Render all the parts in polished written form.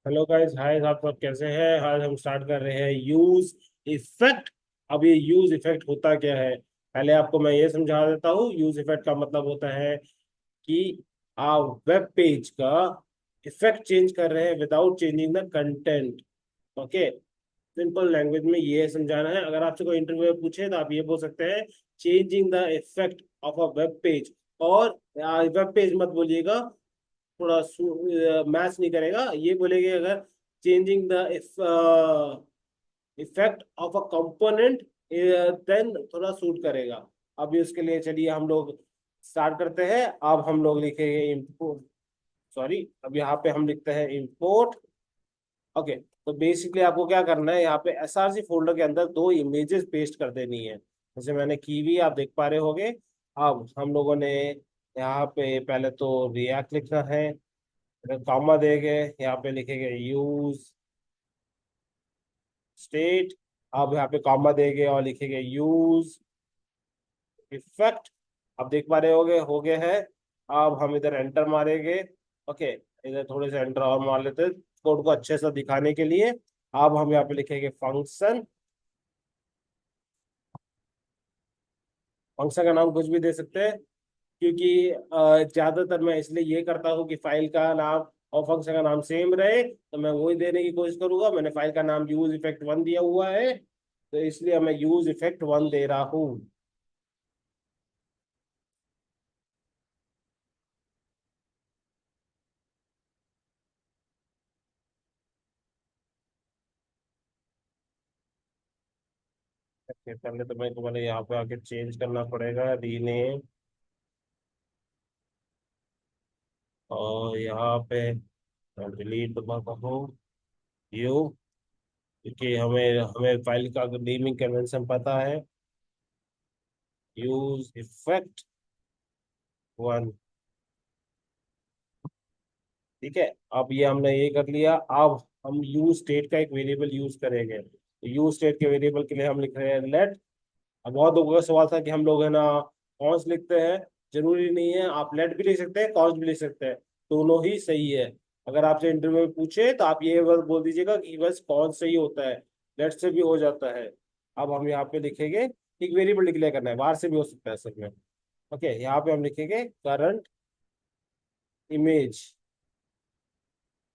Hello guys, हाय, आप सब कैसे हैं? आज हम स्टार्ट कर रहे हैं यूज इफेक्ट। अब ये यूज इफेक्ट होता क्या है, पहले आपको मैं ये समझा देता हूँ। यूज इफेक्ट का मतलब होता है कि आप वेब पेज का इफेक्ट चेंज कर रहे हैं without changing the content. Okay, simple language में ये समझाना है। अगर आपसे कोई इंटरव्यू में पूछे तो आप ये बोल सकते हैं changing the effect of a web page. और वेब पेज मत बोलिएगा, थोड़ा मैच नहीं करेगा। ये बोलेंगे अगर changing the effect of a component, then थोड़ा सूट करेगा। अभी उसके लिए चलिए हम लोग स्टार्ट करते हैं। अब हम लोग लिखेंगे इम्पोर्ट, सॉरी, अब यहाँ पे हम लिखते हैं इम्पोर्ट। ओके, तो बेसिकली आपको क्या करना है, यहाँ पे एसआरसी फोल्डर के अंदर दो इमेजेस पेस्ट कर देनी है, जैसे मैंने की हुई आप देख पा रहे होगे। अब हम लोगों ने यहाँ पे पहले तो रिएक्ट लिखना है, अगर कॉमा देंगे यहाँ पे लिखेंगे यूज स्टेट। अब यहाँ पे कॉमा देंगे और लिखेंगे यूज इफेक्ट। अब देख पा रहे होगे हो गए हैं। अब हम इधर एंटर मारेंगे। ओके, इधर थोड़े से एंटर और मार लेते हैं कोड को अच्छे से दिखाने के लिए। अब हम यहाँ पे लिखेंगे फंक्शन। फंक्शन का नाम कुछ भी दे सकते हैं, क्योंकि ज्यादातर मैं इसलिए ये करता हूँ कि फाइल का नाम और फंक्शन का नाम सेम रहे, तो मैं वही देने की कोशिश करूंगा। मैंने फाइल का नाम यूज इफेक्ट वन दिया हुआ है, तो इसलिए मैं यूज इफेक्ट वन दे रहा हूँ। Okay, पहले तो मैं तुम्हारे यहाँ पे आके चेंज करना पड़ेगा रीनेम, और यहाँ पे डिलीट दबाता हूँ यू, क्योंकि हमें हमें फाइल का नेमिंग कन्वेंशन पता है। यूज इफेक्ट वन, ठीक है। अब ये हमने ये कर लिया। अब हम यूज स्टेट का एक वेरिएबल यूज करेंगे। यूज स्टेट के वेरिएबल के लिए हम लिख रहे हैं लेट। अब बहुत लोगों का सवाल था कि हम लोग है ना कॉन्स लिखते हैं। जरूरी नहीं है, आप लेट भी लिख सकते हैं, कॉन्स भी लिख सकते हैं, दोनों ही सही है। अगर आपसे इंटरव्यू में पूछे तो आप ये बस बोल दीजिएगा कि बस कॉन्स सही होता है, लेट से भी हो जाता है। अब हम यहाँ पे लिखेंगे, एक वेरिएबल डिक्लेयर करना है, बाहर से भी हो सकता है असल में। ओके, यहाँ पे हम लिखेंगे current image,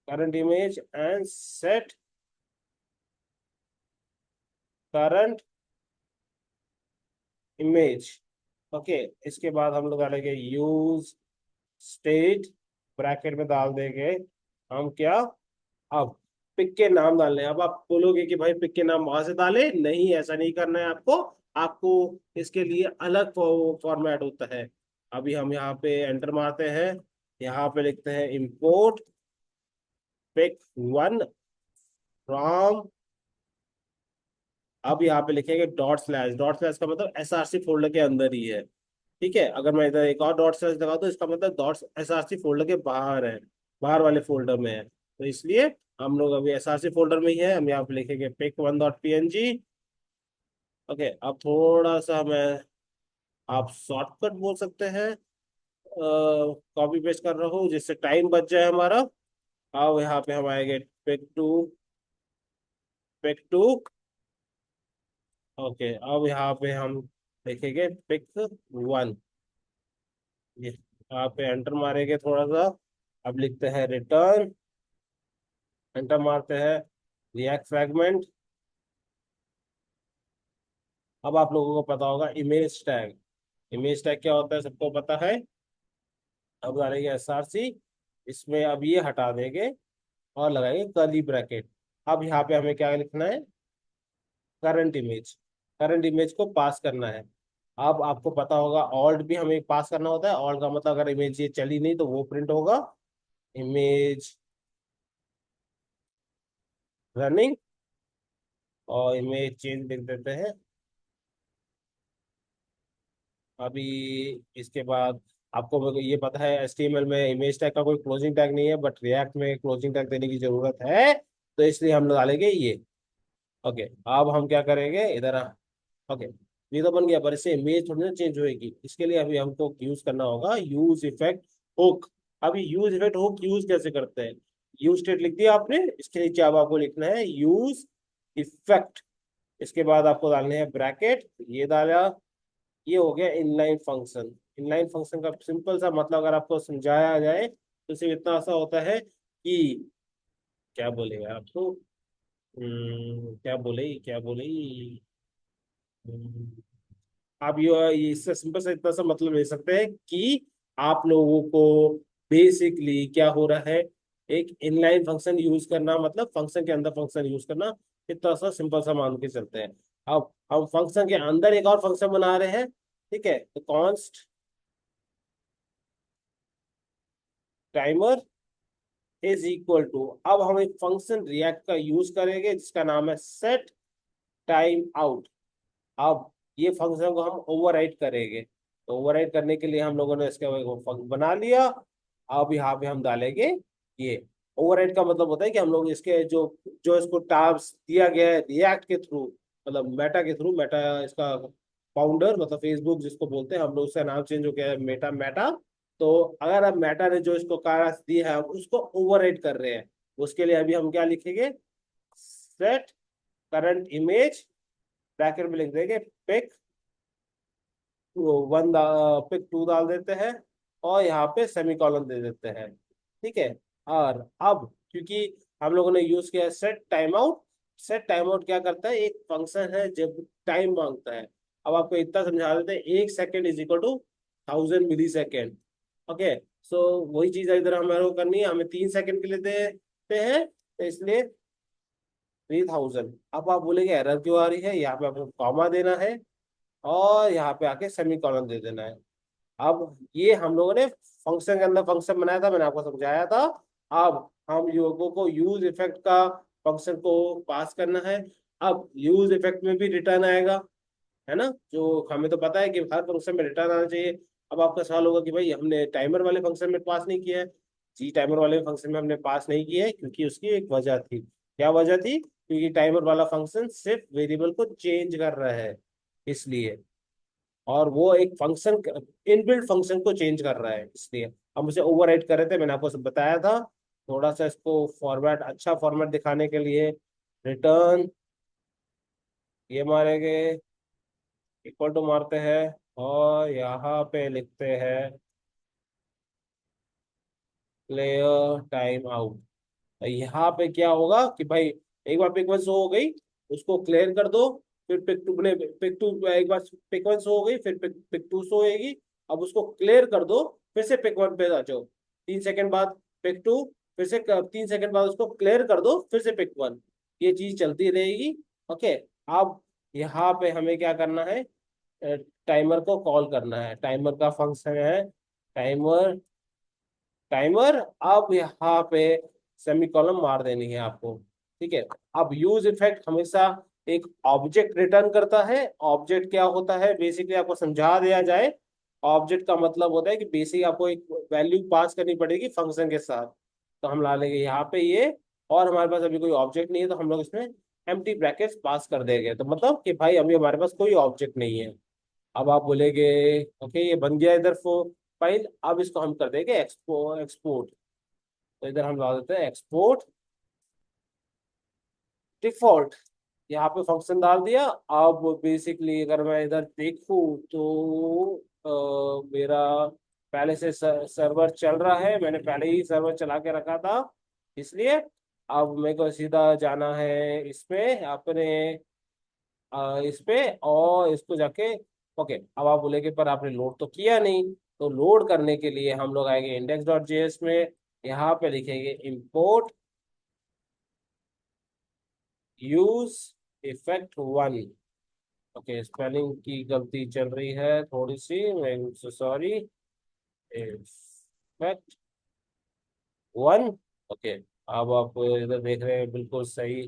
current image and set current image. Okay, इसके बाद हम लोग डालेंगे यूज स्टेट, ब्रैकेट में डाल देंगे हम क्या, अब पिक के नाम डालने हैं। अब आप बोलोगे कि भाई पिक के नाम वहां से डाले, नहीं, ऐसा नहीं करना है आपको। आपको इसके लिए अलग फॉर्मेट होता है। अभी हम यहाँ पे एंटर मारते हैं, यहाँ पे लिखते हैं इंपोर्ट पिक वन फ्रॉम। अब यहाँ पे लिखेंगे डॉट स्लैश। डॉट स्लैश का मतलब एसआरसी फोल्डर के अंदर ही है, ठीक है। अगर मैं इधर एक और डॉट स्लैश लगा तो इसका मतलब डॉट एसआरसी फोल्डर के बाहर है, बाहर वाले फोल्डर में है। तो इसलिए हम लोग अभी एसआरसी फोल्डर में ही है। हम यहाँ पे लिखेंगे pick one dot PNG. Okay, अब थोड़ा सा मैं, आप शॉर्टकट बोल सकते हैं, कॉपी पेस्ट कर रहा हूँ जिससे टाइम बच जाए हमारा। अब यहाँ पे हम आएंगे पिक टू। ओके, अब यहाँ पे हम लिखेंगे पिक वन। ये यहाँ पे एंटर मारेंगे थोड़ा सा। अब लिखते हैं रिटर्न, एंटर मारते हैं रिएक्ट फ्रैगमेंट। अब आप लोगों को पता होगा इमेज टैग। इमेज टैग क्या होता है सबको पता है। अब डालेंगे एसआरसी, इसमें अब ये हटा देंगे और लगाएंगे कर्ली ब्रैकेट। अब यहाँ पे हमें क्या लिखना है, करंट इमेज। करंट इमेज को पास करना है। अब आपको पता होगा ऑल्ट भी हमें पास करना होता है। ऑल्ट का मतलब अगर इमेज ये चली नहीं तो वो प्रिंट होगा इमेज रनिंग, और इमेज चेंज लिख देते हैं। अभी इसके बाद आपको ये पता है एचटीएमएल में इमेज टैग का कोई क्लोजिंग टैग नहीं है, बट रिएक्ट में क्लोजिंग टैग देने की जरूरत है, तो इसलिए हम डालेंगे ये। ओके, अब हम क्या करेंगे इधर। ओके, ये तो बन गया, पर इससे इमेज थोड़ी ना चेंज होएगी। इसके लिए अभी हमको यूज करना होगा यूज इफेक्ट हुक। अभी यूज इफेक्ट हुक यूज कैसे करते हैं, यूज स्टेट लिख दिया आपने, इसके नीचे अब आपको लिखना है यूज इफेक्ट। इसके बाद आपको डालने हैं ब्रैकेट, ये डाला। ये हो गया इनलाइन फंक्शन। इनलाइन फंक्शन का सिंपल सा मतलब अगर आपको समझाया जाए तो सिर्फ इतना सा होता है कि क्या बोलेगा आपको, क्या बोले आप ये इससे सिंपल सा इतना सा मतलब ले सकते हैं कि आप लोगों को बेसिकली क्या हो रहा है, एक इनलाइन फंक्शन यूज करना मतलब फंक्शन के अंदर फंक्शन यूज करना, इतना सा सिंपल सा मान के चलते हैं। अब हम फंक्शन के अंदर एक और फंक्शन बना रहे हैं, ठीक है, तो const timer is equal to, अब हम एक फंक्शन रिएक्ट का यूज करेंगे जिसका नाम है सेट टाइम आउट। अब ये फंक्शन को हम ओवरराइड करेंगे, तो ओवरराइड करने के लिए हम लोगों ने इसका वो फंक्शन बना लिया। अब यहाँ पे हम डालेंगे ये। ओवरराइड का मतलब होता है कि हम लोग इसके जो जो इसको टास्क दिया गया है रिएक्ट के थ्रू, मतलब मेटा के थ्रू, मेटा इसका फाउंडर मतलब फेसबुक जिसको बोलते हैं, हम लोग उसका नाम चेंज हो गया है मेटा मेटा। तो अगर अब मेटा ने जो इसको कार्य दी है, अब उसको ओवरराइड कर रहे हैं, उसके लिए अभी हम क्या लिखेंगे, सेट करंट इमेज, ब्रैकेट में लिख देंगे पिक वन, पिक टू डाल देते हैं, और यहाँ पे सेमीकोलन दे देते हैं, ठीक है। और अब क्योंकि हम लोगों ने यूज किया set time out, set time out क्या करता है, एक फंक्शन है जब टाइम मांगता है। अब आपको इतना समझा देते हैं, 1 second is equal to 1000 milli second. Okay, so वही चीज इधर हमारे को करनी है, हमें 3 सेकेंड के लिए देते हैं, तो इसलिए 3000। अब आप बोलेंगे एरर क्यों आ रही है, यहाँ पे आपको कॉमा देना है और यहाँ पे आके सेमी कॉलन दे देना है। अब ये हम लोगों ने फंक्शन के अंदर फंक्शन बनाया था, मैंने आपको समझाया था। अब हम लोगों को यूज इफेक्ट का फंक्शन को पास करना है। अब यूज इफेक्ट में भी रिटर्न आएगा, है ना, जो हमें तो पता है कि हर फंक्शन में रिटर्न आना चाहिए। अब आपका सवाल होगा कि भाई हमने टाइमर वाले फंक्शन में पास नहीं किया है। जी, टाइमर वाले फंक्शन में हमने पास नहीं किया है क्योंकि उसकी एक वजह थी। क्या वजह थी, क्योंकि टाइमर वाला फंक्शन सिर्फ वेरिएबल को चेंज कर रहा है, इसलिए। और वो एक फंक्शन, इनबिल्ट फंक्शन को चेंज कर रहा है, इसलिए हम उसे ओवरराइड कर रहे थे, मैंने आपको सब बताया था। थोड़ा सा इसको फॉर्मेट, अच्छा फॉर्मेट दिखाने के लिए, रिटर्न ये मारेंगे, इक्वल टू मारते हैं, और यहाँ पे लिखते हैं प्लेयर टाइम आउट। यहाँ पे क्या होगा कि भाई एक बार पिक वन शो हो गई, उसको क्लियर कर दो, फिर पिक टू ने पिक टू, एक बार पिक वन शो हो गई, फिर पिक टू शो होगी, अब उसको क्लियर कर दो, फिर से पिक वन पे आ जाओ, 3 सेकंड बाद पिक टू, फिर से 3 सेकंड बाद उसको क्लियर कर दो, फिर से पिक वन, ये चीज चलती रहेगी। ओके, अब यहाँ पे हमें क्या करना है, टाइमर को कॉल करना है, टाइमर का फंक्शन है टाइमर, टाइमर। अब यहाँ पे सेमीकोलन मार देनी है आपको, ठीक है। अब यूज इफेक्ट हमेशा एक ऑब्जेक्ट रिटर्न करता है। ऑब्जेक्ट क्या होता है, बेसिकली आपको समझा दिया जाए, ऑब्जेक्ट का मतलब होता है कि बेसिक आपको एक वैल्यू पास करनी पड़ेगी फंक्शन के साथ। तो हम ला लेंगे यहाँ पे ये, और हमारे पास अभी कोई ऑब्जेक्ट नहीं है, तो हम लोग इसमें एम्प्टी ब्रैकेट्स पास कर देंगे, तो मतलब कि भाई अभी हमारे पास कोई ऑब्जेक्ट नहीं है। अब आप बोलेगे ओके ये बन गया इधर फाइल, अब इसको हम कर देंगे एक्सपोर्ट। तो इधर हम ला देते हैं एक्सपोर्ट डिफॉल्ट, यहाँ पे फंक्शन डाल दिया। अब बेसिकली अगर मैं इधर देखूँ तो मेरा पहले से सर्वर चल रहा है, मैंने पहले ही सर्वर चला के रखा था, इसलिए अब मेरे को सीधा जाना है इसमें अपने, इस पे, और इसको जाके, ओके। अब आप बोलेगे पर आपने लोड तो किया नहीं, तो लोड करने के लिए हम लोग आएंगे index.js में, यहाँ पे लिखेंगे import use effect one. Okay, spelling की गलती चल रही है थोड़ी सी, मैं सॉरी, इफेक्ट वन। ओके, अब आप इधर देख रहे हैं बिल्कुल सही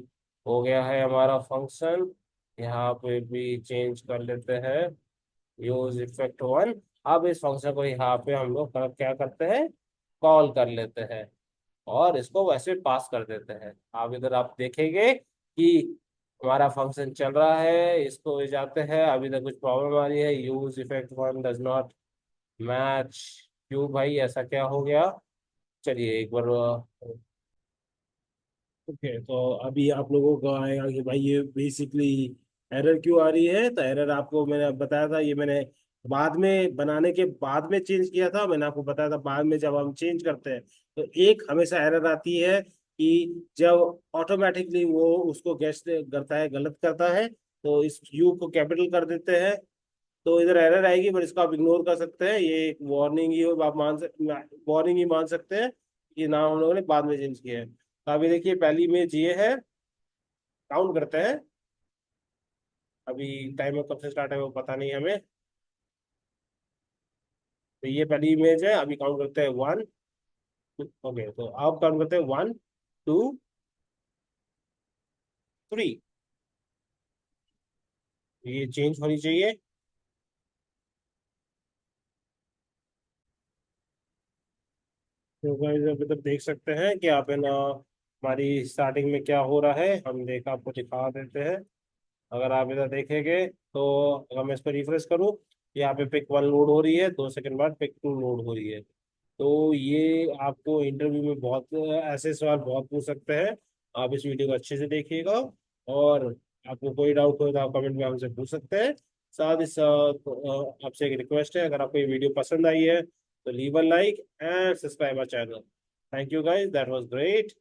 हो गया है हमारा फंक्शन। यहाँ पे भी चेंज कर लेते हैं यूज इफेक्ट वन। अब इस फंक्शन को यहाँ पे हम लोग क्या करते हैं, कॉल कर लेते हैं, और इसको वैसे पास कर देते हैं। अब इधर आप देखेंगे कि हमारा फंक्शन चल रहा है, इसको ले जाते हैं, अभी तक कुछ प्रॉब्लम आ रही है, use effect one does not match. क्यों भाई, ऐसा क्या हो गया, चलिए एक बार ओके, तो अभी आप लोगों को आएगा कि भाई ये बेसिकली एरर क्यों आ रही है। तो एरर आपको मैंने बताया था, ये मैंने बाद में बनाने के बाद में चेंज किया था। मैंने आपको बताया था बाद में जब हम चेंज करते हैं तो एक हमेशा एरर आती है कि जब ऑटोमेटिकली वो उसको गेस करता है, गलत करता है, तो इस यू को कैपिटल कर देते हैं, तो इधर एरर आएगी। पर इसको आप इग्नोर कर सकते हैं, ये एक वार्निंग ही हो, आप वार्निंग ही मान सकते हैं। ये नाम हम लोगों ने बाद में चेंज किया है। तो अभी देखिए पहली इमेज ये है, काउंट करते हैं। अभी टाइमर कब से स्टार्ट है वो पता नहीं हमें। तो ये पहली इमेज है, अभी काउंट करते हैं 1। ओके, तो आप काउंट करते हैं 1 2 3। ये चेंज होनी चाहिए। तो guys, अभी तक देख सकते हैं कि आप है ना हमारी स्टार्टिंग में क्या हो रहा है, हम देखा आपको दिखा देते हैं। अगर आप इधर देखेंगे तो अगर मैं इस पर रिफ्रेश करूँ, यहाँ पे पिक 1 लोड हो रही है, 2 सेकंड बाद पिक 2 लोड हो रही है। तो ये आपको इंटरव्यू में बहुत ऐसे सवाल बहुत पूछ सकते हैं। आप इस वीडियो को अच्छे से देखिएगा, और आपको कोई डाउट हो तो आप कमेंट में हमसे पूछ सकते हैं। साथ ही साथ आपसे एक रिक्वेस्ट है, अगर आपको ये वीडियो पसंद आई है तो leave a like and subscribe our channel. Thank you guys, that was great.